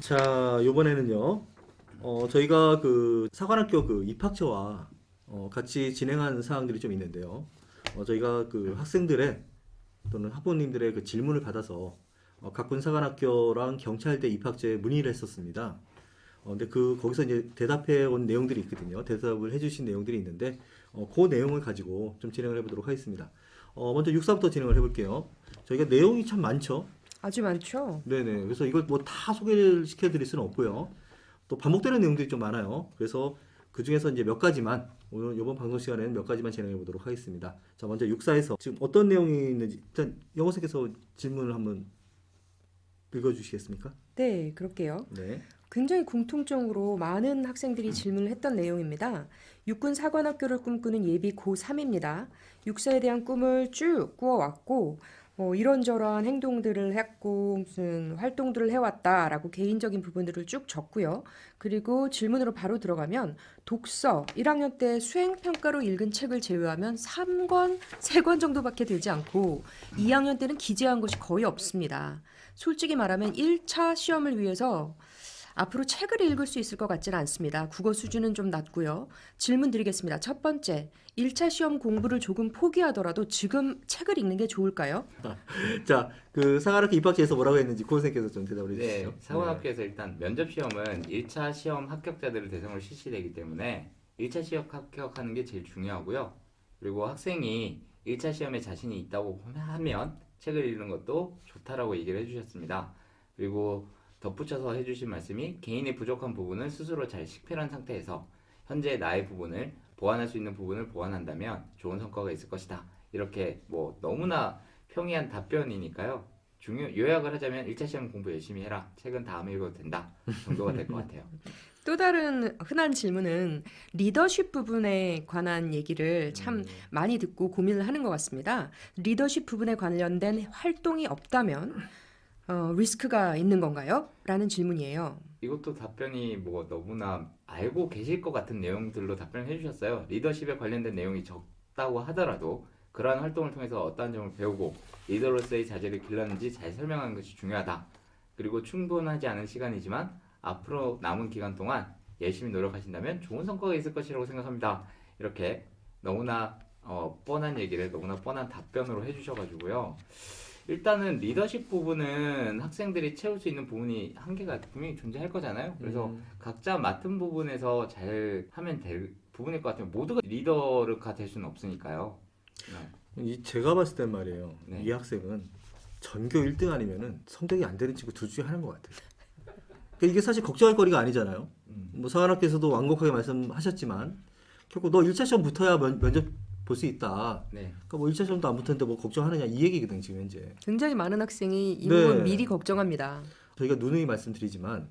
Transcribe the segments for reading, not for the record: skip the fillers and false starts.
자, 요번에는요. 저희가 그 사관학교 그 입학처와 같이 진행한 사항들이 좀 있는데요. 저희가 그 학생들의 또는 학부모님들의 그 질문을 받아서 각군 사관학교랑 경찰대 입학처에 문의를 했었습니다. 근데 거기서 이제 대답해 온 내용들이 있거든요. 대답을 해주신 내용들이 있는데 그 내용을 가지고 좀 진행을 해보도록 하겠습니다. 먼저 육사부터 진행을 해볼게요. 저희가 내용이 참 많죠. 아주 많죠. 네네. 그래서 이걸 뭐 다 소개를 시켜드릴 수는 없고요. 또 반복되는 내용들이 좀 많아요. 그래서 그 중에서 이제 몇 가지만 오늘 이번 방송 시간에는 몇 가지만 진행해 보도록 하겠습니다. 자, 먼저 육사에서 지금 어떤 내용이 있는지 일단 영어석에서 질문을 한번 읽어주시겠습니까? 네, 그럴게요. 네. 굉장히 공통적으로 많은 학생들이 질문을 했던 내용입니다. 육군 사관학교를 꿈꾸는 예비 고3입니다. 육사에 대한 꿈을 쭉 꾸어왔고 이런저런 행동들을 했고 무슨 활동들을 해왔다라고 개인적인 부분들을 쭉 적고요. 그리고 질문으로 바로 들어가면 독서 1학년 때 수행평가로 읽은 책을 제외하면 3권, 3권 정도밖에 되지 않고 2학년 때는 기재한 것이 거의 없습니다. 솔직히 말하면 1차 시험을 위해서 앞으로 책을 읽을 수 있을 것 같지는 않습니다. 국어 수준은 좀 낮고요. 질문 드리겠습니다. 첫 번째, 1차 시험 공부를 조금 포기하더라도 지금 책을 읽는 게 좋을까요? 자, 그 사관학교 입학처에서 뭐라고 했는지 고 선생님께서 좀 대답을 해주시죠. 네, 사관학교에서 일단 면접 시험은 1차 시험 합격자들을 대상으로 실시되기 때문에 1차 시험 합격하는 게 제일 중요하고요. 그리고 학생이 1차 시험에 자신이 있다고 하면 책을 읽는 것도 좋다라고 얘기를 해주셨습니다. 그리고 덧붙여서 해주신 말씀이 개인의 부족한 부분을 스스로 잘 식별한 상태에서 현재 나의 부분을 보완할 수 있는 부분을 보완한다면 좋은 성과가 있을 것이다. 이렇게 뭐 너무나 평이한 답변이니까요. 요약을 하자면 1차 시험 공부 열심히 해라. 책은 다음에 읽어도 된다. 정도가 될 것 같아요. 또 다른 흔한 질문은 리더십 부분에 관한 얘기를 참 많이 듣고 고민을 하는 것 같습니다. 리더십 부분에 관련된 활동이 없다면 리스크가 있는 건가요? 라는 질문이에요. 이것도 답변이 뭐 너무나 알고 계실 것 같은 내용들로 답변을 해주셨어요. 리더십에 관련된 내용이 적다고 하더라도 그러한 활동을 통해서 어떠한 점을 배우고 리더로서의 자질을 길렀는지 잘 설명하는 것이 중요하다. 그리고 충분하지 않은 시간이지만 앞으로 남은 기간 동안 열심히 노력하신다면 좋은 성과가 있을 것이라고 생각합니다. 이렇게 너무나 뻔한 얘기를 너무나 뻔한 답변으로 해주셔가지고요. 일단은 리더십 부분은 학생들이 채울 수 있는 부분이 한계가 분명히 존재할 거잖아요. 그래서 각자 맡은 부분에서 잘 하면 될 부분일 것 같아요. 모두가 리더가 될 수는 없으니까요. 네. 제가 봤을 땐 말이에요. 네. 이 학생은 전교 1등 아니면은 성적이 안 되는 친구 둘 중에 하나인 것 같아요. 그러니까 이게 사실 걱정할 거리가 아니잖아요. 뭐 사관학교에서도 완곡하게 말씀하셨지만 결국 너 1차 시험 붙어야 면접 볼 수 있다. 네. 그러니까 뭐 1차 시험도 안 붙었는데 뭐 걱정하느냐 이 얘기거든 지금 현재. 굉장히 많은 학생이 이 네. 부분 미리 걱정합니다. 저희가 누누이 말씀드리지만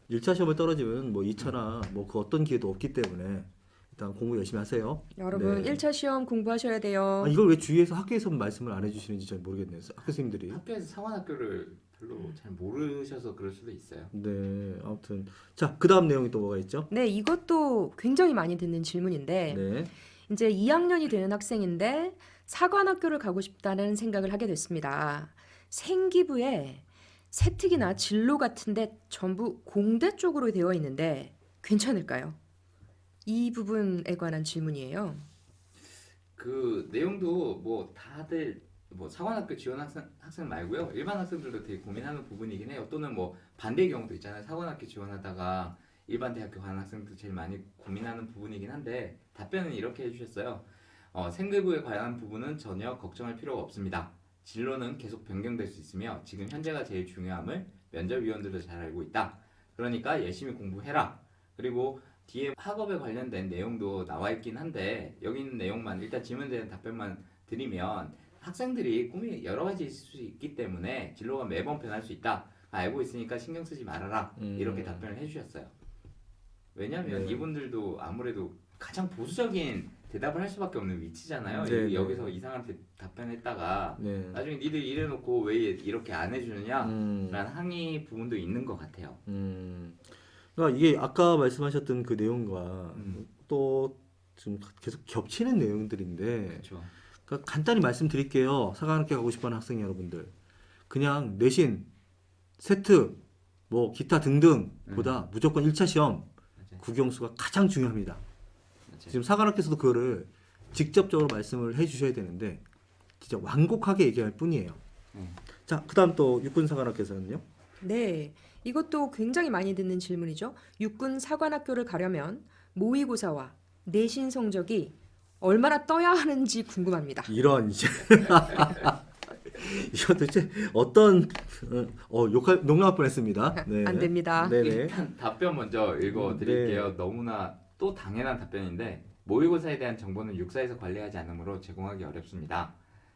1차 시험을 떨어지면 뭐 2차나 뭐 그 어떤 기회도 없기 때문에 일단 공부 열심히 하세요. 여러분 네. 1차 시험 공부하셔야 돼요. 이걸 왜 주위에서 학교에서 말씀을 안 해주시는지 잘 모르겠네요. 학교 선생님들이. 학교에서 사관학교를 별로 잘 모르셔서 그럴 수도 있어요. 네, 아무튼 자, 그 다음 내용이 또 뭐가 있죠? 네, 이것도 굉장히 많이 듣는 질문인데 네. 이제 2학년이 되는 학생인데 사관학교를 가고 싶다는 생각을 하게 됐습니다. 생기부에 세특이나 진로 같은데 전부 공대 쪽으로 되어 있는데 괜찮을까요? 이 부분에 관한 질문이에요. 그 내용도 뭐 다들 뭐 사관학교 지원 학생 말고요. 일반 학생들도 되게 고민하는 부분이긴 해요. 또는 뭐 반대의 경우도 있잖아요. 사관학교 지원하다가 일반 대학교 가는 학생도 제일 많이 고민하는 부분이긴 한데 답변은 이렇게 해주셨어요. 생기부에 관한 부분은 전혀 걱정할 필요가 없습니다. 진로는 계속 변경될 수 있으며 지금 현재가 제일 중요함을 면접위원들도 잘 알고 있다. 그러니까 열심히 공부해라. 그리고 뒤에 학업에 관련된 내용도 나와 있긴 한데 여기 있는 내용만 일단 질문에 대한 답변만 드리면 학생들이 꿈이 여러 가지 있을 수 있기 때문에 진로가 매번 변할 수 있다. 알고 있으니까 신경 쓰지 말아라. 이렇게 답변을 해주셨어요. 왜냐하면 네. 이분들도 아무래도 가장 보수적인 대답을 할 수밖에 없는 위치잖아요. 네, 여기서 이상한 답변했다가 네. 나중에 니들 이래놓고 왜 이렇게 안 해주느냐 라는 항의 부분도 있는 것 같아요. 그러니까 이게 아까 말씀하셨던 그 내용과 음. 또 좀 계속 겹치는 내용들인데 그렇죠. 그러니까 간단히 말씀드릴게요. 사관학교 가고 싶어하는 학생 여러분들. 그냥 내신, 세트 뭐 기타 등등보다 무조건 1차 시험 맞아요. 국영수가 가장 중요합니다. 맞아요. 지금 사관학교에서도 그거를 직접적으로 말씀을 해주셔야 되는데 진짜 완곡하게 얘기할 뿐이에요. 자, 그다음 또 육군사관학교에서는요. 네, 이것도 굉장히 많이 듣는 질문이죠. 육군 사관학교를 가려면 모의고사와 내신 성적이 얼마나 떠야 하는지 궁금합니다. 이런 이제 이거 도대체 어떤 농락할 뻔했습니다. 네. 안 됩니다. 네네. 일단 답변 먼저 읽어드릴게요. 너무나 또 당연한 답변인데 모의고사에 대한 정보는 육사에서 관리하지 않으므로 제공하기 어렵습니다.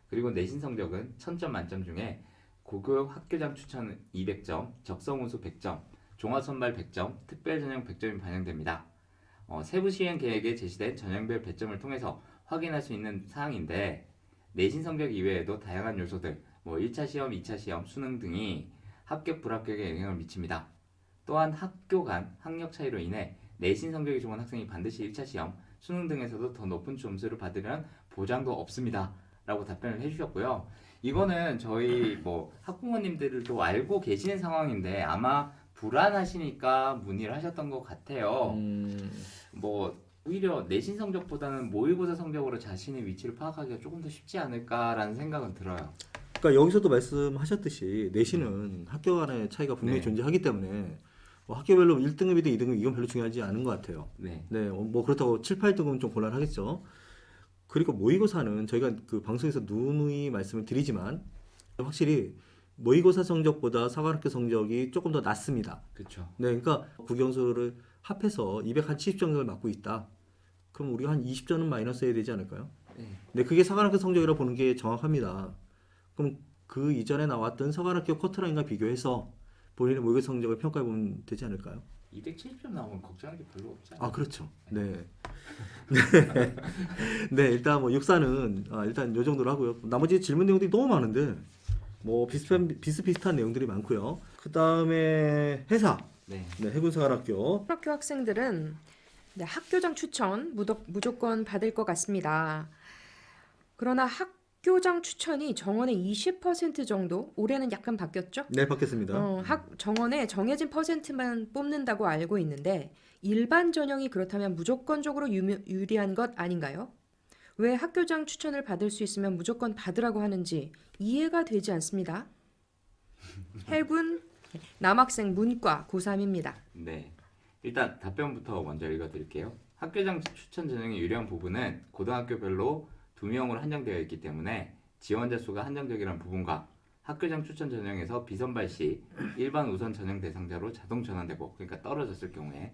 그리고 내신 성적은 1000점 만점 중에 고교육 학교장 추천 200점, 적성우수 100점, 종합선발 100점, 특별전형 100점이 반영됩니다. 세부 시행 계획에 제시된 전형별 배점을 통해서 확인할 수 있는 사항인데 내신 성적 이외에도 다양한 요소들, 뭐 1차 시험, 2차 시험, 수능 등이 합격 불합격에 영향을 미칩니다. 또한 학교 간 학력 차이로 인해 내신 성적이 좋은 학생이 반드시 1차 시험, 수능 등에서도 더 높은 점수를 받으려는 보장도 없습니다. 라고 답변을 해주셨고요. 이거는 저희 뭐 학부모님들도 알고 계시는 상황인데 아마 불안하시니까 문의를 하셨던 것 같아요. 뭐 오히려 내신 성적보다는 모의고사 성적으로 자신의 위치를 파악하기가 조금 더 쉽지 않을까라는 생각은 들어요. 그러니까 여기서도 말씀하셨듯이 내신은 학교 간의 차이가 분명히 네. 존재하기 때문에 뭐 학교별로 1등급이든 2등급 이건 별로 중요하지 않은 것 같아요. 네. 네, 뭐 그렇다고 7, 8등급은 좀 곤란하겠죠. 그리고 모의고사는 저희가 그 방송에서 누누이 말씀을 드리지만 확실히 모의고사 성적보다 사관학교 성적이 조금 더 낮습니다. 그렇죠. 네, 그러니까 국영수를 합해서 270 정도를 맞고 있다. 그럼 우리가 한 20점은 마이너스 해야 되지 않을까요? 네. 네, 그게 사관학교 성적이라 보는 게 정확합니다. 그럼 그 이전에 나왔던 사관학교 커트라인과 비교해서 본인의 모의고사 성적을 평가해 보면 되지 않을까요? 270점 나오면 걱정할 게 별로 없지 않아요? 아, 그렇죠. 네. 네, 일단 뭐 육사는 일단 요 정도로 하고요. 나머지 질문 내용들이 너무 많은데 뭐 비슷비슷한 내용들이 많고요. 그 다음에 회사, 네. 네, 해군사관학교. 학교 학생들은 네, 학교장 추천 무조건 받을 것 같습니다. 그러나 학교장 추천이 정원의 20% 정도, 올해는 약간 바뀌었죠? 네, 받겠습니다. 정원에 정해진 퍼센트만 뽑는다고 알고 있는데 일반 전형이 그렇다면 무조건적으로 유리한 것 아닌가요? 왜 학교장 추천을 받을 수 있으면 무조건 받으라고 하는지 이해가 되지 않습니다. 해군 남학생 문과 고3입니다. 네. 일단 답변부터 먼저 읽어드릴게요. 학교장 추천 전형의 유리한 부분은 고등학교별로 2명으로 한정되어 있기 때문에 지원자 수가 한정적이라는 부분과 학교장 추천 전형에서 비선발 시 일반 우선 전형 대상자로 자동 전환되고, 그러니까 떨어졌을 경우에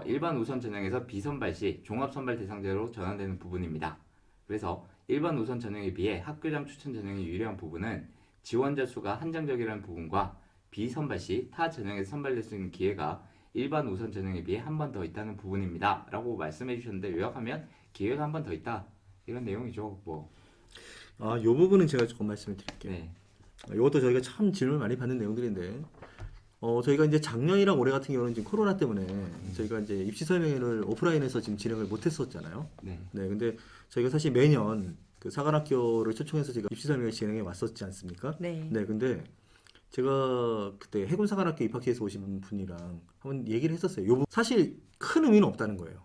일반 우선 전형에서 비선발 시 종합 선발 대상자로 전환되는 부분입니다. 그래서 일반 우선 전형에 비해 학교장 추천 전형의 유리한 부분은 지원자 수가 한정적이라는 부분과 비선발 시 타 전형에서 선발될 수 있는 기회가 일반 우선 전형에 비해 한 번 더 있다는 부분입니다. 라고 말씀해 주셨는데 요약하면 기회가 한 번 더 있다. 이런 내용이죠. 뭐. 요 부분은 제가 조금 말씀을 드릴게요. 네. 이것도 저희가 참 질문 많이 받는 내용들인데, 저희가 이제 작년이랑 올해 같은 경우는 지금 코로나 때문에 저희가 이제 입시 설명회를 오프라인에서 지금 진행을 못했었잖아요. 네. 네, 근데 저희가 사실 매년 그 사관학교를 초청해서 제가 입시 설명회 진행해 왔었지 않습니까? 네. 네, 근데 제가 그때 해군사관학교 입학해서 오신 분이랑 한번 얘기를 했었어요. 요 부분 사실 큰 의미는 없다는 거예요.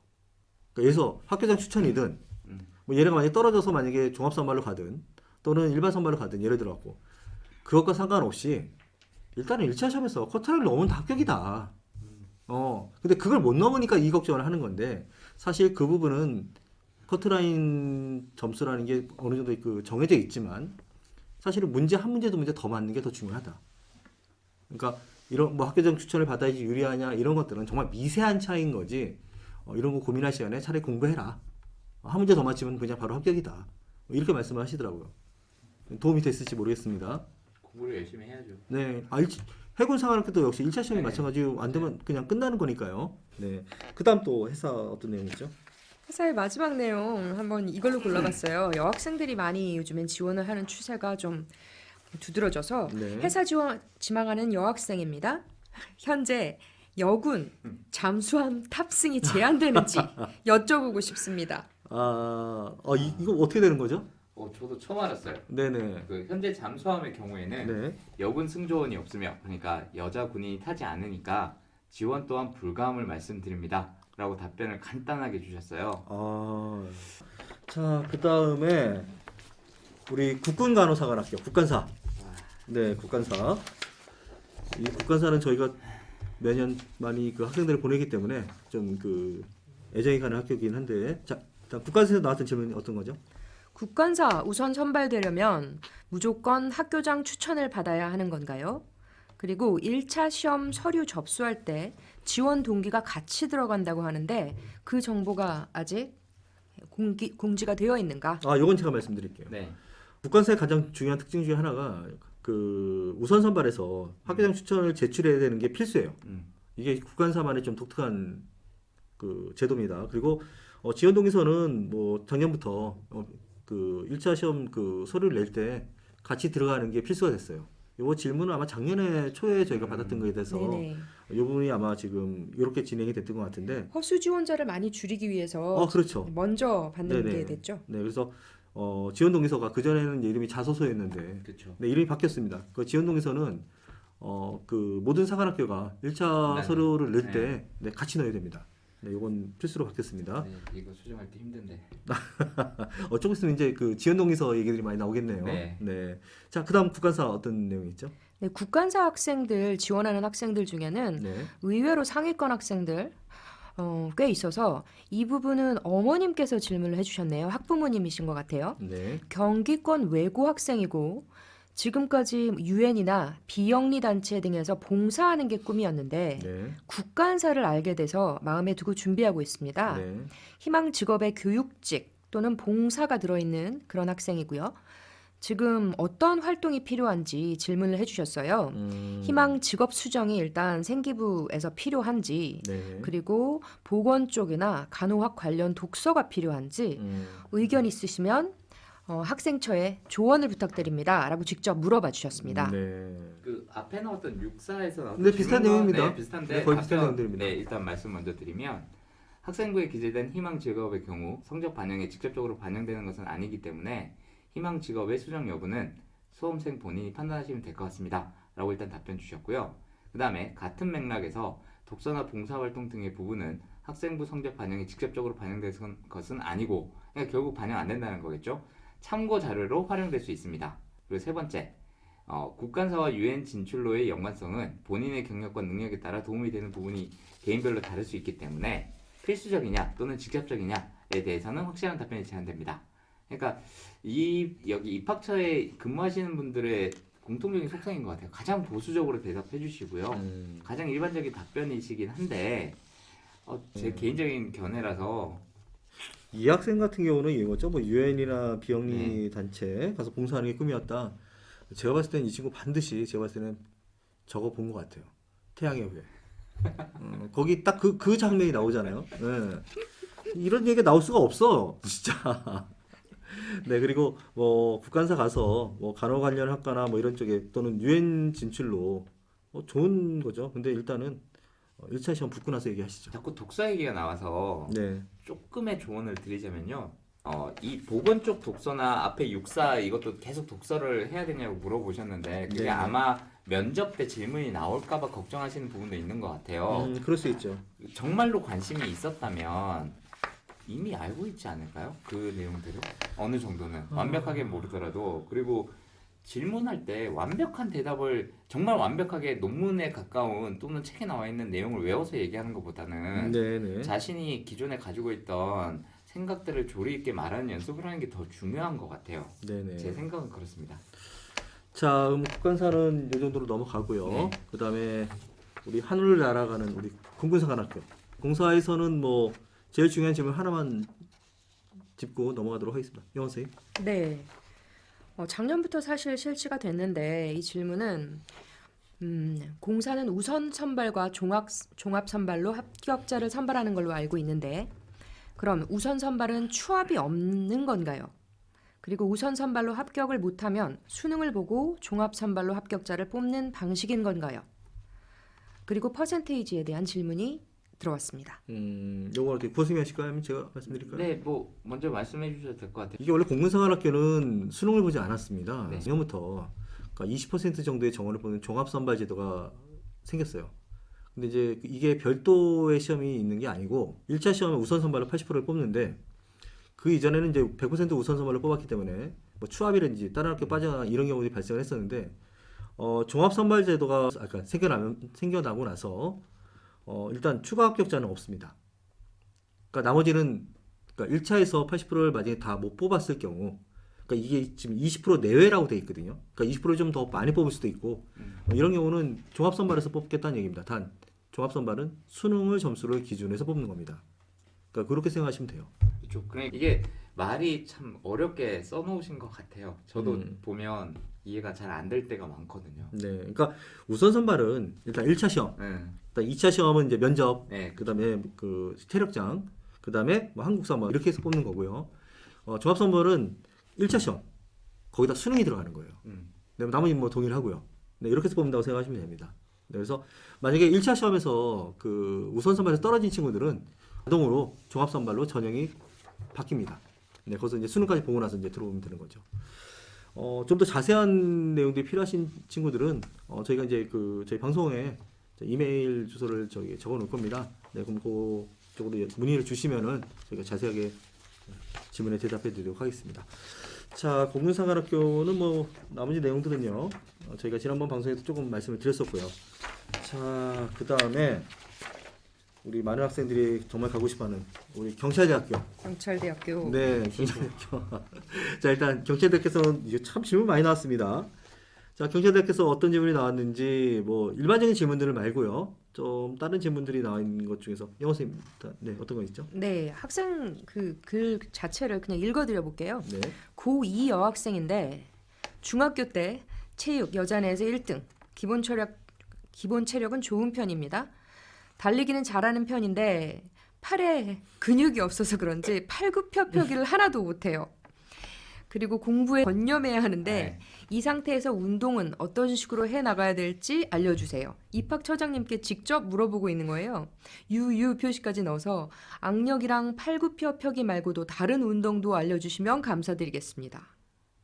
그러니까 여기서 학교장 추천이든 뭐 얘네가 만약에 떨어져서 만약에 종합선발로 가든 또는 일반 선발로 가든 예를 들어갖고 그것과 상관없이 일단은 1차 시험에서 커트라인을 넘으면 다 합격이다. 근데 그걸 못 넘으니까 이 걱정을 하는 건데 사실 그 부분은 커트라인 점수라는 게 어느 정도 그 정해져 있지만 사실은 문제 한 문제도 문제 더 맞는 게 더 중요하다. 그러니까 이런 뭐 학교장 추천을 받아야지 유리하냐 이런 것들은 정말 미세한 차이인 거지. 이런 거 고민할 시간에 차라리 공부해라. 한 문제 더 맞히면 그냥 바로 합격이다. 이렇게 말씀을 하시더라고요. 도움이 됐을지 모르겠습니다. 공부를 열심히 해야죠. 네, 해군사관학교도 역시 1차 시험이 네. 마찬가지로 안 되면 그냥 끝나는 거니까요. 네, 그다음 또 회사 어떤 내용이죠? 회사의 마지막 내용 한번 이걸로 골라봤어요. 여학생들이 많이 요즘엔 지원을 하는 추세가 좀 두드러져서 네. 회사 지망하는 여학생입니다. 현재 여군 잠수함 탑승이 제한되는지 여쭤보고 싶습니다. 이거 어떻게 되는 거죠? 저도 처음 알았어요. 네네. 그 현재 잠수함의 경우에는 네. 여군 승조원이 없으며, 그러니까 여자 군인이 타지 않으니까 지원 또한 불가함을 말씀드립니다. 라고 답변을 간단하게 주셨어요. 아, 자, 그 다음에 우리 국군간호사관학교 국간사. 네, 국간사. 이 국간사는 저희가 매년 많이 그 학생들을 보내기 때문에 좀 그 애정이 가는 학교이긴 한데, 자, 일단 국간사에서 나왔던 질문이 어떤 거죠? 국간사 우선 선발되려면 무조건 학교장 추천을 받아야 하는 건가요? 그리고 1차 시험 서류 접수할 때 지원 동기가 같이 들어간다고 하는데 그 정보가 아직 공지가 되어 있는가? 아, 요건 제가 말씀드릴게요. 네. 국간사의 가장 중요한 특징 중에 하나가 그 우선 선발에서 학교장 추천을 제출해야 되는 게 필수예요. 이게 국간사만의 좀 독특한 그 제도입니다. 그리고 지원 동의서는 뭐 작년부터 그 1차 시험 그 서류를 낼 때 같이 들어가는 게 필수가 됐어요. 요 질문은 아마 작년에 초에 저희가 받았던 거에 대해서 네네. 이 부분이 아마 지금 이렇게 진행이 됐던 것 같은데, 허수 지원자를 많이 줄이기 위해서 그렇죠. 먼저 받는 네네. 게 됐죠. 네, 그래서 지원 동의서가 그 전에는 이름이 자소서였는데, 그렇죠. 네, 이름이 바뀌었습니다. 그 지원 동의서는 그 모든 사관학교가 1차 네. 서류를 낼 네. 때 네, 같이 넣어야 됩니다. 네, 이건 필수로 바뀌었습니다. 네, 이거 수정할 때 힘든데. 조금 있으면 이제 그 지원 동의서 얘기들이 많이 나오겠네요. 네. 자, 그다음 국간사 어떤 내용이 있죠? 네, 국간사 학생들 지원하는 학생들 중에는 네. 의외로 상위권 학생들 꽤 있어서 이 부분은 어머님께서 질문을 해주셨네요. 학부모님이신 것 같아요. 네. 경기권 외고 학생이고 지금까지 유엔이나 비영리 단체 등에서 봉사하는 게 꿈이었는데 네. 국간사를 알게 돼서 마음에 두고 준비하고 있습니다. 네. 희망 직업의 교육직 또는 봉사가 들어있는 그런 학생이고요. 지금 어떤 활동이 필요한지 질문을 해주셨어요. 희망 직업 수정이 일단 생기부에서 필요한지, 네. 그리고 보건 쪽이나 간호학 관련 독서가 필요한지 의견 있으시면 학생처에 조언을 부탁드립니다라고 직접 물어봐 주셨습니다. 네. 그 앞에 나왔던 육사에서 나왔던 네, 비슷한 질문과, 내용입니다. 네, 비슷한데 네, 거의 비슷한 앞에 내용들입니다. 네, 일단 말씀 먼저 드리면 학생부에 기재된 희망 직업의 경우 성적 반영에 직접적으로 반영되는 것은 아니기 때문에 희망 직업의 수정 여부는 수험생 본인이 판단하시면 될 것 같습니다. 라고 일단 답변 주셨고요. 그 다음에 같은 맥락에서 독서나 봉사활동 등의 부분은 학생부 성적 반영이 직접적으로 반영되는 것은 아니고 그러니까 결국 반영 안 된다는 거겠죠. 참고 자료로 활용될 수 있습니다. 그리고 세 번째, 국간사와 유엔 진출로의 연관성은 본인의 경력과 능력에 따라 도움이 되는 부분이 개인별로 다를 수 있기 때문에 필수적이냐 또는 직접적이냐에 대해서는 확실한 답변이 제한됩니다. 그러니까 여기 입학처에 근무하시는 분들의 공통적인 속성인 것 같아요. 가장 보수적으로 대답해 주시고요. 가장 일반적인 답변이시긴 한데 제 개인적인 견해라서 이 학생 같은 경우는 이거죠. 뭐 유엔이나 비영리 단체 가서 봉사하는 게 꿈이었다. 제가 봤을 때는 이 친구 반드시 제가 봤을 때는 저거 본 것 같아요. 태양의 후예. 거기 딱 그 장면이 나오잖아요. 네. 이런 얘기가 나올 수가 없어, 진짜. 네, 그리고 뭐 국간사 가서 뭐 간호 관련 학과나 뭐 이런 쪽에 또는 유엔 진출로 좋은 거죠. 근데 일단은 1차 시험 붙고 나서 얘기하시죠. 자꾸 독서 얘기가 나와서 네. 조금의 조언을 드리자면요. 이 보건 쪽 독서나 앞에 육사 이것도 계속 독서를 해야 되냐고 물어보셨는데 그게 네. 아마 면접 때 질문이 나올까봐 걱정하시는 부분도 있는 것 같아요. 그럴 수 있죠. 정말로 관심이 있었다면 이미 알고 있지 않을까요? 그 내용들을 어느 정도는 완벽하게 모르더라도 그리고 질문할 때 완벽한 대답을 정말 완벽하게 논문에 가까운 또는 책에 나와 있는 내용을 외워서 얘기하는 것보다는 네네. 자신이 기존에 가지고 있던 생각들을 조리 있게 말하는 연습을 하는 게 더 중요한 것 같아요. 네네. 제 생각은 그렇습니다. 자, 국간사는 이 정도로 넘어가고요. 네. 그다음에 우리 하늘을 날아가는 우리 공군사관학교. 공사에서는 뭐 제일 중요한 질문 하나만 짚고 넘어가도록 하겠습니다. 영원 선생님. 네. 작년부터 사실 실시가 됐는데 이 질문은 공사는 우선 선발과 종합 선발로 합격자를 선발하는 걸로 알고 있는데 그럼 우선 선발은 추합이 없는 건가요? 그리고 우선 선발로 합격을 못하면 수능을 보고 종합 선발로 합격자를 뽑는 방식인 건가요? 그리고 퍼센테이지에 대한 질문이 들어왔습니다. 요거 이렇게 구성이 하실까요? 아니면 제가 말씀드릴까요? 네, 뭐 먼저 말씀해 주셔도 될 것 같아요. 이게 원래 공군생활학교는 수능을 보지 않았습니다. 네. 작년부터 그러니까 20% 정도의 정원을 보는 종합선발 제도가 생겼어요. 근데 이제 이게 별도의 시험이 있는 게 아니고 1차 시험에 우선 선발로 80%를 뽑는데 그 이전에는 이제 100% 우선 선발로 뽑았기 때문에 뭐 추합이라든지 다른 학교 빠져나 이런 경우들이 발생을 했었는데 종합 선발 제도가 아까 생겨나고 나서 일단 추가 합격자는 없습니다. 그러니까 나머지는 그러니까 1차에서 80%를 만약에 다 못 뽑았을 경우 그러니까 이게 지금 20% 내외라고 돼 있거든요. 그러니까 20% 좀 더 많이 뽑을 수도 있고 이런 경우는 종합 선발에서 뽑겠다는 얘기입니다. 단 종합 선발은 수능을 점수를 기준으로 해서 뽑는 겁니다. 그러니까 그렇게 생각하시면 돼요. 그렇죠. 그러니까 이게 말이 참 어렵게 써놓으신 것 같아요. 저도 보면 이해가 잘 안 될 때가 많거든요. 네. 그러니까 우선 선발은 일단 1차 시험, 네. 일단 2차 시험은 이제 면접, 네. 그다음에 그 체력장, 그다음에 뭐 한국사 뭐 이렇게 해서 뽑는 거고요. 종합 선발은 1차 시험 거기다 수능이 들어가는 거예요. 네, 나머지 뭐 동일하고요. 네, 이렇게 해서 뽑는다고 생각하시면 됩니다. 네, 그래서 만약에 1차 시험에서 그 우선 선발에서 떨어진 친구들은 자동으로 종합 선발로 전형이 바뀝니다. 네, 거기서 이제 수능까지 보고 나서 이제 들어오면 되는 거죠. 좀 더 자세한 내용들이 필요하신 친구들은 저희가 이제 그 저희 방송에 이메일 주소를 저기 적어 놓을 겁니다. 네, 그럼 그쪽으로 문의를 주시면은 저희가 자세하게 질문에 대답해 드리도록 하겠습니다. 자, 공군사관학교는 뭐 나머지 내용들은요 저희가 지난번 방송에서 조금 말씀을 드렸었고요. 자, 그 다음에 우리 많은 학생들이 정말 가고 싶어하는 우리 경찰대학교. 경찰대학교. 네, 경찰대학교. 자, 일단 경찰대학교에서는 이게 참 질문 많이 나왔습니다. 자, 경찰대학교에서 어떤 질문이 나왔는지 뭐 일반적인 질문들을 말고요. 좀 다른 질문들이 나와 있는 것 중에서 영어 선생님, 네, 어떤 거 있죠? 네, 학생 그 글 자체를 그냥 읽어드려 볼게요. 네. 고2 여학생인데 중학교 때 체육 여자내에서 1등, 기본 체력은 좋은 편입니다. 달리기는 잘하는 편인데 팔에 근육이 없어서 그런지 팔굽혀펴기를 하나도 못해요. 그리고 공부에 전념해야 하는데 네. 이 상태에서 운동은 어떤 식으로 해 나가야 될지 알려주세요. 입학처장님께 직접 물어보고 있는 거예요. 유유 표시까지 넣어서 악력이랑 팔굽혀펴기 말고도 다른 운동도 알려주시면 감사드리겠습니다.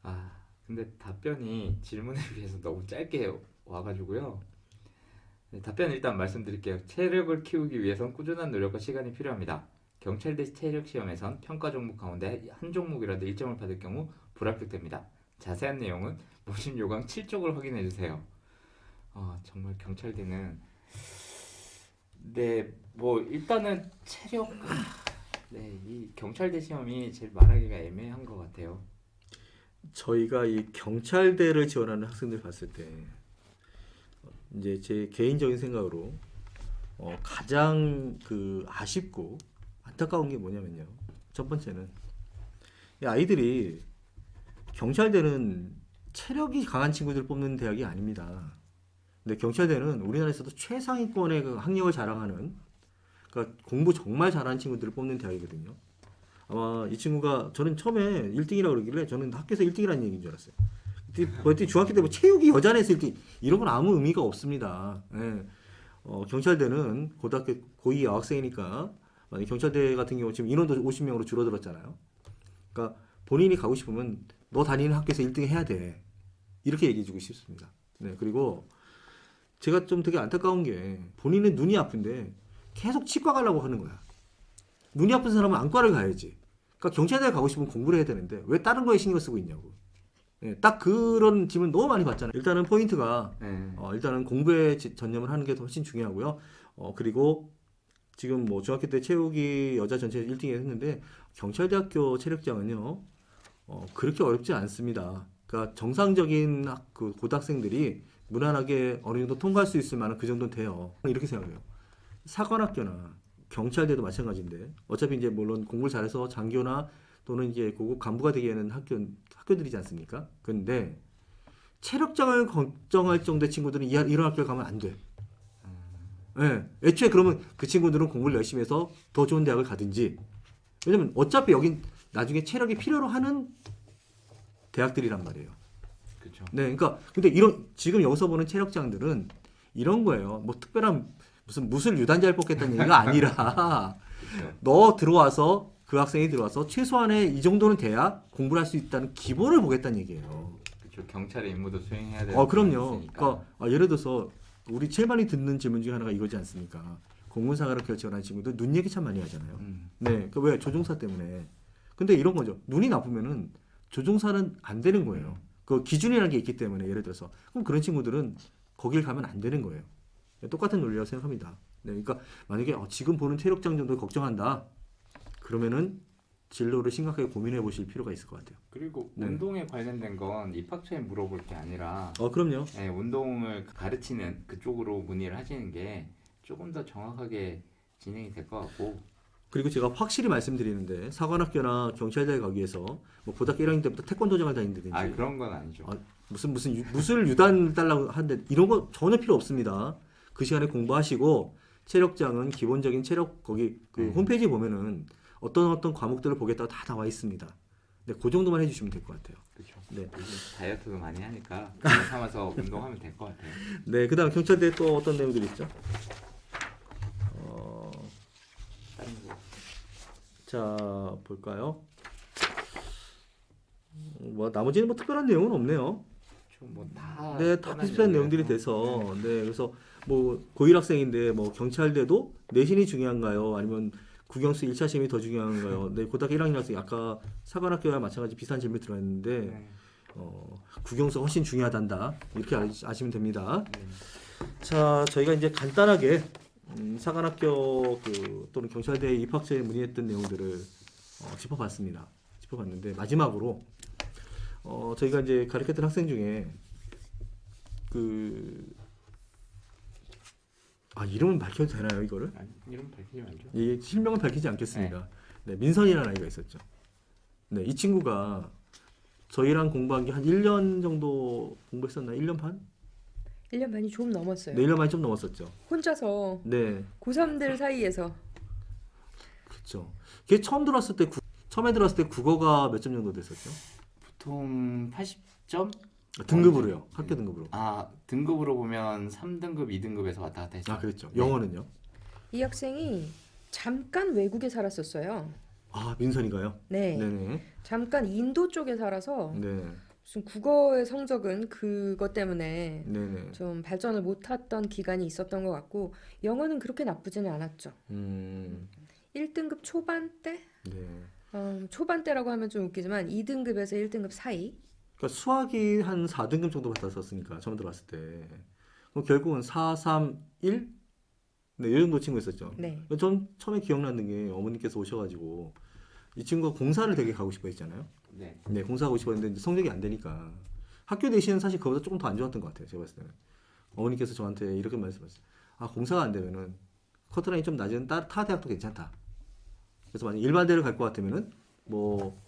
아, 근데 답변이 질문에 비해서 너무 짧게 와가지고요. 네, 답변 일단 말씀드릴게요. 체력을 키우기 위해선 꾸준한 노력과 시간이 필요합니다. 경찰대 체력 시험에선 평가 종목 가운데 한 종목이라도 1점을 받을 경우 불합격됩니다. 자세한 내용은 모집 요강 7쪽을 확인해 주세요. 정말 경찰대는 네, 뭐 일단은 체력 네, 이 경찰대 시험이 제일 말하기가 애매한 것 같아요. 저희가 이 경찰대를 지원하는 학생들 봤을 때 이제 제 개인적인 생각으로 가장 그 아쉽고 안타까운 게 뭐냐면요. 첫 번째는 이 아이들이 경찰대는 체력이 강한 친구들 뽑는 대학이 아닙니다. 근데 경찰대는 우리나라에서도 최상위권의 그 학력을 자랑하는 그러니까 공부 정말 잘하는 친구들을 뽑는 대학이거든요. 아마 이 친구가 저는 처음에 1등이라고 그러길래 저는 학교에서 1등이라는 얘기인 줄 알았어요. 그때 중학교 때 뭐 체육이 여자내에서 1등 이런 건 아무 의미가 없습니다. 예. 경찰대는 고등학교 고2 여학생이니까 만약 경찰대 같은 경우 지금 인원도 50명으로 줄어들었잖아요. 그러니까 본인이 가고 싶으면 너 다니는 학교에서 1등 해야 돼. 이렇게 얘기해주고 싶습니다. 네, 그리고 제가 좀 되게 안타까운 게 본인은 눈이 아픈데 계속 치과 가려고 하는 거야. 눈이 아픈 사람은 안과를 가야지. 그러니까 경찰대 가고 싶으면 공부를 해야 되는데 왜 다른 거에 신경 쓰고 있냐고. 네, 딱 그런 질문 너무 많이 받잖아요. 일단은 포인트가 일단은 공부에 전념을 하는 게 훨씬 중요하고요. 그리고 지금 뭐 중학교 때 체육이 여자 전체 1등에 했는데 경찰대학교 체력장은요 그렇게 어렵지 않습니다. 그러니까 정상적인 그 고등학생들이 무난하게 어느 정도 통과할 수 있을 만한 그 정도는 돼요. 이렇게 생각해요. 사관학교나 경찰대도 마찬가지인데 어차피 이제 물론 공부를 잘해서 장교나 또는 이제 고급 간부가 되게 하는 학교들이지 않습니까? 근데 체력장을 걱정할 정도의 친구들은 이런 학교에 가면 안 돼. 네, 애초에 그러면 그 친구들은 공부를 열심히 해서 더 좋은 대학을 가든지 왜냐면 어차피 여긴 나중에 체력이 필요로 하는 대학들이란 말이에요. 그렇죠. 네, 그러니까 근데 지금 여기서 보는 체력장들은 이런 거예요. 뭐 특별한 무슨 무술 유단자를 뽑겠다는 얘기가 아니라 그렇죠. 너 들어와서 그 학생이 들어와서 최소한의 이 정도는 돼야 공부를 할 수 있다는 기본을 보겠다는 얘기예요. 그렇죠. 경찰의 임무도 수행해야 되는 그럼요. 부분이 있으니까. 그러니까 예를 들어서 우리 제일 많이 듣는 질문 중에 하나가 이거지 않습니까? 공군사관학교 지원하는 친구들 눈 얘기 참 많이 하잖아요. 네, 왜 조종사 때문에. 근데 이런 거죠. 눈이 나쁘면은 조종사는 안 되는 거예요. 그 기준이라는 게 있기 때문에 예를 들어서 그럼 그런 친구들은 거길 가면 안 되는 거예요. 똑같은 논리라고 생각합니다. 네, 그러니까 만약에 지금 보는 체력장 정도 걱정한다. 그러면은 진로를 심각하게 고민해 보실 필요가 있을 것 같아요. 그리고 네. 운동에 관련된 건 입학처에 물어볼 게 아니라 그럼요. 네, 운동을 가르치는 그쪽으로 문의를 하시는 게 조금 더 정확하게 진행이 될 것 같고. 그리고 제가 확실히 말씀드리는데 사관학교나 경찰대에 가기 위해서 뭐 고등학교 1학년 때부터 태권도장을 다닌다든지 아 그런 건 아니죠. 무슨 무술 유단 달라고 하는데 이런 거 전혀 필요 없습니다. 그 시간에 공부하시고 체력장은 기본적인 체력 거기 그 홈페이지 보면은 어떤 과목들을 보겠다고 다 나와 있습니다. 네, 그 정도만 해주시면 될 것 같아요. 그렇죠. 네. 요즘 다이어트도 많이 하니까 그거 삼아서 운동하면 될 것 같아요. 네, 그다음 경찰대 또 어떤 내용들이 있죠? 다른 거. 자 볼까요? 뭐 나머지는 뭐 특별한 내용은 없네요. 뭐다 네, 다 비슷한 내용들이 돼서 네, 그래서 뭐 고1 학생인데 뭐 경찰대도 내신이 중요한가요? 아니면 국영수 1차 시험이 더 중요한가요? 네, 고등학교 1학년 학생 아까 사관학교와 마찬가지 비슷한 질문 들어있는데 네. 국영수가 훨씬 중요하단다 이렇게 아시면 됩니다. 네. 자, 저희가 이제 간단하게 사관학교 또는 경찰대 입학처에 문의했던 내용들을 짚어봤습니다. 짚어봤는데 마지막으로 저희가 이제 가르쳤던 학생 중에 이름은 밝혀도 되나요 이거를? 아니, 이름 밝히지 말죠. 이 실명은 밝히지 않겠습니다. 네, 민선이라는 아이가 있었죠. 네, 이 친구가 저희랑 공부한 게 한 1년 정도 공부했었나? 1년 반? 1년 반이 좀 넘었어요. 네, 1년 반이 좀 넘었었죠. 혼자서 네, 고3들 사이에서 그렇죠. 걔 처음에 들어왔을 때 국어가 몇 점 정도 됐었죠? 보통 80점? 등급으로요. 학교 등급으로. 등급으로 보면 3등급, 2등급에서 왔다 갔다 했죠. 그랬죠. 네. 영어는요? 이 학생이 잠깐 외국에 살았었어요. 민선이가요? 네. 네네. 잠깐 인도 쪽에 살아서 네. 무슨 국어의 성적은 그것 때문에 네네. 좀 발전을 못했던 기간이 있었던 것 같고 영어는 그렇게 나쁘지는 않았죠. 1등급 초반대? 네. 초반대라고 하면 좀 웃기지만 2등급에서 1등급 사이? 그러니까 수학이 한 4등급 정도 받았었으니까 처음 들어왔을 때. 그럼 결국은 4, 3, 1? 네, 이 정도 친구 있었죠. 네. 전 처음에 기억나는 게 어머니께서 오셔가지고 이 친구가 공사를 되게 가고 싶어 했잖아요. 네. 네, 공사하고 싶어 했는데 이제 성적이 안 되니까 학교 내신은 사실 그보다 조금 더 안 좋았던 것 같아요. 제가 봤을 때는. 어머니께서 저한테 이렇게 말씀하셨어요. 공사가 안 되면은 커트라인이 좀 낮은 타 대학도 괜찮다. 그래서 만약 일반대를 갈 것 같으면은 뭐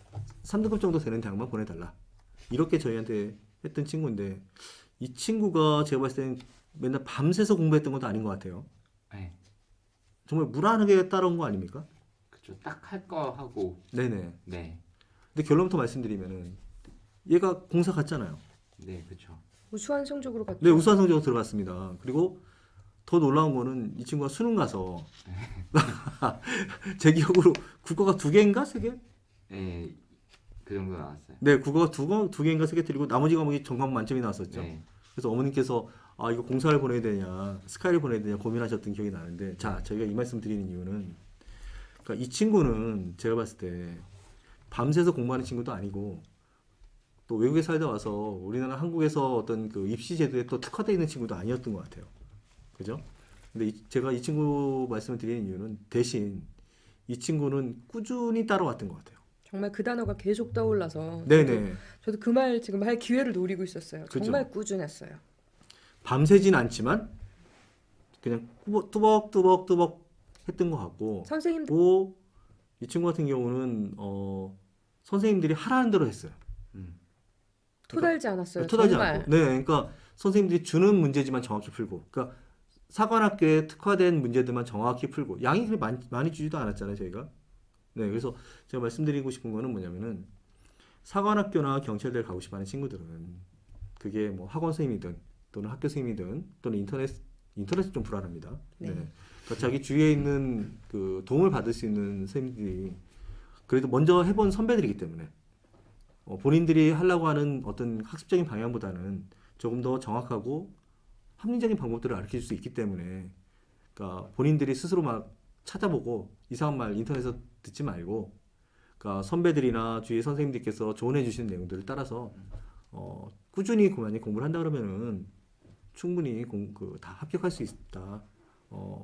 3등급 정도 되는 대학만 보내달라. 이렇게 저희한테 했던 친구인데 이 친구가 제가 봤을 때는 맨날 밤새서 공부했던 것도 아닌 것 같아요. 네. 정말 무난하게 따라온 거 아닙니까? 그렇죠. 딱 할 거 하고. 네네. 네. 근데 결론부터 말씀드리면은 얘가 공사 갔잖아요. 네, 그렇죠. 우수한 성적으로 갔죠. 네, 우수한 성적으로 들어갔습니다. 그리고 더 놀라운 거는 이 친구가 수능 가서 제 기억으로 국어가 2개인가 3개? 네. 그 정도 나왔어요. 네, 국어가 2개인가 3개 틀리고 나머지 과목이 전과목 만점이 나왔었죠. 네. 그래서 어머님께서 이거 공사를 보내야 되냐 스카이를 보내야 되냐 고민하셨던 기억이 나는데 자, 저희가 이 말씀 드리는 이유는 그러니까 이 친구는 제가 봤을 때 밤새서 공부하는 친구도 아니고 또 외국에 살다 와서 우리나라 한국에서 어떤 그 입시 제도에 또 특화되어 있는 친구도 아니었던 것 같아요. 그죠? 근데 제가 이 친구 말씀을 드리는 이유는 대신 이 친구는 꾸준히 따라왔던 것 같아요. 정말 그 단어가 계속 떠올라서 네네. 저도 그 말 지금 할 기회를 노리고 있었어요. 그죠. 정말 꾸준했어요. 밤새진 않지만 그냥 뚜벅뚜벅 했던 것 같고 선생님들 또 이 친구 같은 경우는 선생님들이 하라는 대로 했어요. 토달지 않았어요. 토달지 정말. 않고. 네, 그러니까 선생님들이 주는 문제지만 정확히 풀고, 그러니까 사관학교에 특화된 문제들만 정확히 풀고, 양이 그렇게 많이 주지도 않았잖아요, 저희가. 네, 그래서 제가 말씀드리고 싶은 거는 뭐냐면은 사관학교나 경찰대를 가고 싶어하는 친구들은 그게 뭐 학원 선생님이든 또는 학교 선생님이든 또는 인터넷 인터넷이 좀 불안합니다. 네. 그러니까 자기 주위에 있는 그 도움을 받을 수 있는 선생님들이 그래도 먼저 해본 선배들이기 때문에 본인들이 하려고 하는 어떤 학습적인 방향보다는 조금 더 정확하고 합리적인 방법들을 가르쳐 줄 수 있기 때문에 그러니까 본인들이 스스로 막 찾아보고 이상한 말 인터넷에서 듣지 말고 그러니까 선배들이나 주위의 선생님들께서 조언해 주시는 내용들을 따라서 꾸준히 많이 공부를 한다 그러면은 충분히 다 합격할 수 있다.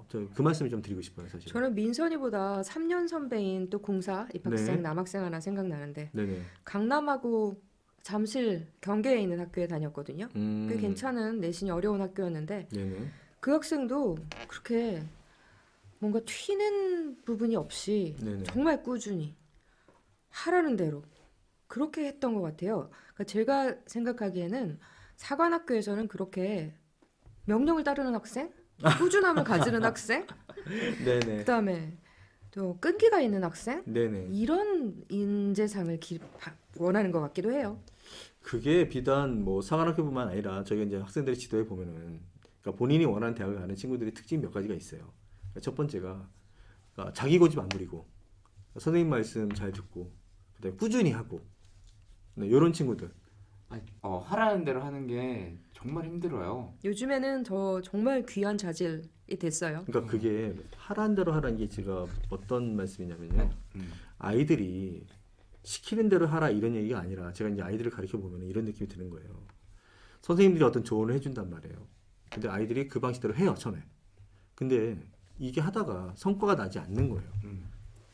저 그 말씀을 좀 드리고 싶어요, 사실. 저는 민선이보다 3년 선배인 또 공사 입학생 네. 남학생 하나 생각나는데 네네. 강남하고 잠실 경계에 있는 학교에 다녔거든요. 꽤 음. 괜찮은 내신이 어려운 학교였는데 네네. 그 학생도 그렇게 뭔가 튀는 부분이 없이 네네. 정말 꾸준히 하라는 대로 그렇게 했던 것 같아요. 그러니까 제가 생각하기에는 사관학교에서는 그렇게 명령을 따르는 학생, 꾸준함을 가지는 학생, 네네. 그다음에 또 끈기가 있는 학생 네네. 이런 인재상을 원하는 것 같기도 해요. 그게 비단 뭐 사관학교뿐만 아니라 저희가 이제 학생들의 지도에 보면은 그러니까 본인이 원하는 대학을 가는 친구들의 특징이 몇 가지가 있어요. 그러니까 첫 번째가 그러니까 자기 고집 안 부리고 선생님 말씀 잘 듣고 그다음에 꾸준히 하고 이런 친구들. 하라는 대로 하는 게 정말 힘들어요. 요즘에는 저 정말 귀한 자질이 됐어요. 그러니까 그게 하라는 대로 하라는 게 제가 어떤 말씀이냐면요. 아이들이 시키는 대로 하라 이런 얘기가 아니라 제가 이제 아이들을 가르쳐 보면 이런 느낌이 드는 거예요. 선생님들이 어떤 조언을 해준단 말이에요. 근데 아이들이 그 방식대로 해요, 처음에. 근데 이게 하다가 성과가 나지 않는 거예요.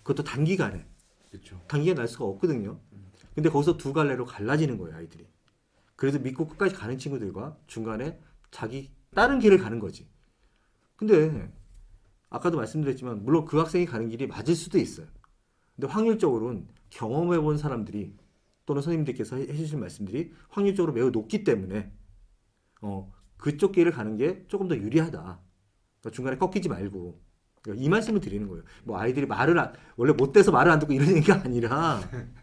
그것도 단기간에. 그렇죠. 단기간에 날 수가 없거든요. 근데 거기서 두 갈래로 갈라지는 거예요, 아이들이. 그래도 믿고 끝까지 가는 친구들과 중간에 자기 다른 길을 가는 거지. 근데 아까도 말씀드렸지만 물론 그 학생이 가는 길이 맞을 수도 있어요. 근데 확률적으로는 경험해 본 사람들이 또는 선생님들께서 해주신 말씀들이 확률적으로 매우 높기 때문에 그쪽 길을 가는 게 조금 더 유리하다. 그러니까 중간에 꺾이지 말고 그러니까 이 말씀을 드리는 거예요. 뭐 아이들이 원래 못 돼서 말을 안 듣고 이런 얘기가 아니라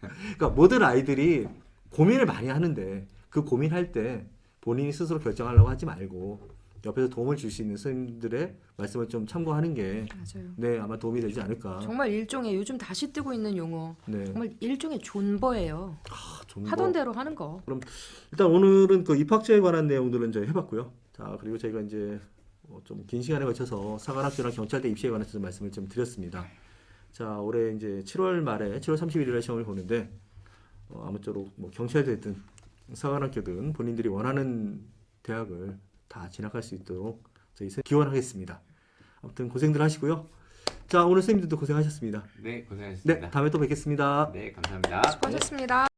그러니까 모든 아이들이 고민을 많이 하는데 그 고민할 때 본인이 스스로 결정하려고 하지 말고 옆에서 도움을 줄 수 있는 선생님들의 말씀을 좀 참고하는 게 맞아요. 아마 도움이 되지 않을까. 정말 일종의 요즘 다시 뜨고 있는 용어. 네. 정말 일종의 존버예요. 좀 하던 대로 하는 거. 일단 오늘은 그 입학처에 관한 내용들은 저희 해봤고요. 자 그리고 저희가 이제 좀 긴 시간에 걸쳐서 사관학교랑 경찰대 입시에 관해서 말씀을 좀 드렸습니다. 자 올해 이제 7월 말에 7월 31일에 시험을 보는데 아무쪼록 뭐 경찰대든 사관학교든 본인들이 원하는 대학을 다 진학할 수 있도록 저희 기원하겠습니다. 아무튼 고생들 하시고요. 자 오늘 선생님들도 고생하셨습니다. 네, 고생하셨습니다. 네 다음에 또 뵙겠습니다. 네, 감사합니다. 수고하셨습니다.